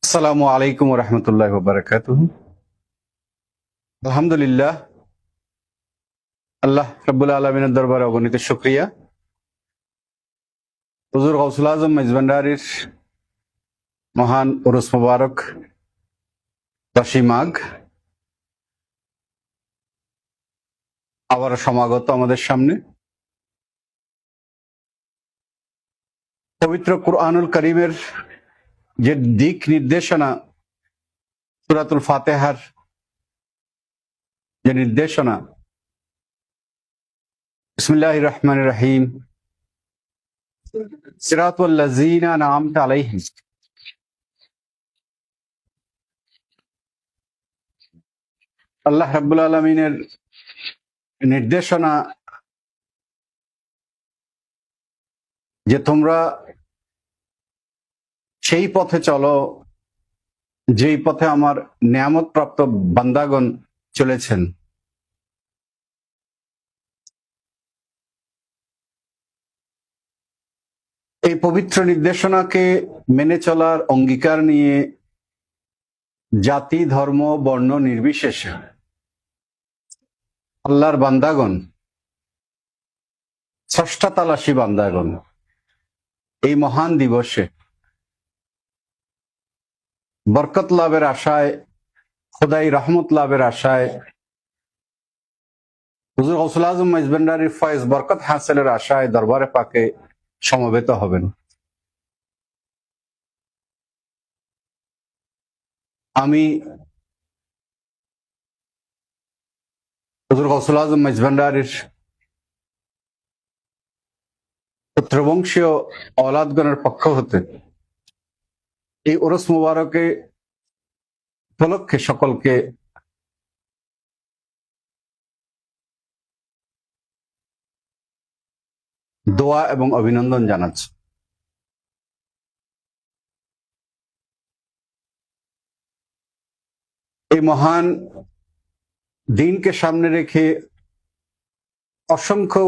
আসসালামু আলাইকুম ওয়া রাহমাতুল্লাহি ওয়া বারাকাতুহু। আলহামদুলিল্লাহ, আল্লাহ রাব্বুল আলামিনের দরবারে অগণিত শুকরিয়া। হুজুর গাউসুল আজম মেজবান্ডারির মহান উরুস মুবারক 10ই মাঘ আবার সমাগত আমাদের সামনে। পবিত্র কুরআনুল কারীমের যে দিক নির্দেশনা, সূরাতুল ফাতিহার যে নির্দেশনা, বিসমিল্লাহির রহমানির রহিম, সিরাতাল লাযীনা আন'আমতা আলাইহিম, আল্লাহ রাব্বুল আলামিনের নির্দেশনা যে তোমরা সেই পথে চলো যেই পথে আমার নিয়ামত প্রাপ্ত বান্দাগণ চলেছেন। এই পবিত্র নির্দেশনাকে মেনে চলার অঙ্গীকার নিয়ে জাতি, ধর্ম, বর্ণ নির্বিশেষে আল্লাহর বান্দাগণ, স্রষ্টা তালাশী বান্দাগণ এই মহান দিবসে বরকত লাভের আশায়, খোদাই রহমত লাভের আশায়, হুজুর গাউসুল আজম মেজবান্ডারির ফয়েজ বরকত হাসিলের আশায় দরবারে পাকে সমবেত হবেন। আমি হুজুর গাউসুল আজম মেজবান্ডারির পুত্রবংশীয় অলাদগণের পক্ষ হতে এই উরুস মুবারকে উপলক্ষে সকলকে দোয়া এবং অভিনন্দন জানাচ্ছি। এই মহান দিনকে সামনে রেখে অসংখ্য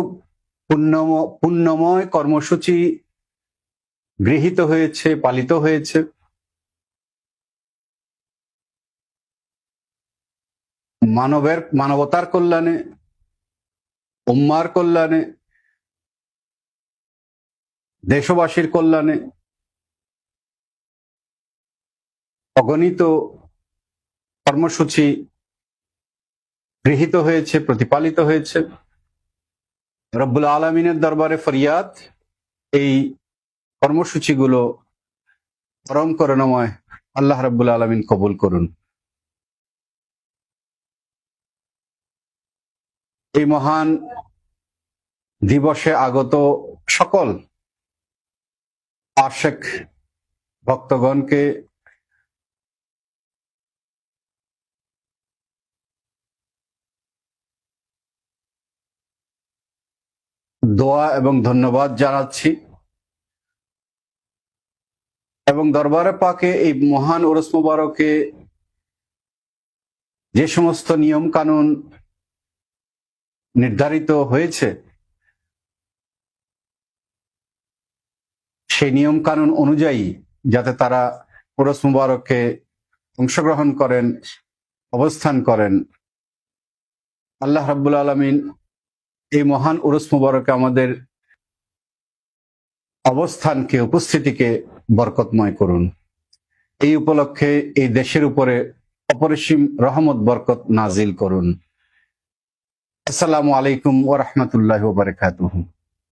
পুণ্যময় কর্মসূচি গৃহীত হয়েছে, পালিত হয়েছে। মানবতার কল্যাণে, উম্মার কল্যাণে, দেশবাসীর কল্যাণে অগণিত কর্মসূচি গৃহীত হয়েছে, প্রতিপালিত হয়েছে। রব্বুল আলামিনের দরবারে ফরিয়াদ, এই কর্মসূচিগুলো পরম করুণাময় আল্লাহ রব্বুল আলামিন কবুল করুন। এই মহান দিবসে আগত সকল আশেক ভক্তগণকে দোয়া এবং ধন্যবাদ জানাচ্ছি এবং দরবারে পাকে এই মহান উরুস মুবারকে যে সমস্ত নিয়ম কানুন নির্ধারিত হয়েছে সেই নিয়ম কানুন অনুযায়ী যাতে তারা উরুস মুবারকে অংশগ্রহণ করেন, অবস্থান করেন, আল্লাহ রাব্বুল আলামিন এই মহান উরুস মুবারকে আমাদের অবস্থানকে, উপস্থিতিকে বরকতময় করুন। এই উপলক্ষে এই দেশের উপরে অপরিসীম রহমত বরকত নাজিল করুন। আসসালামু আলাইকুম ওয়া রাহমাতুল্লাহি ওয়া বারাকাতুহু।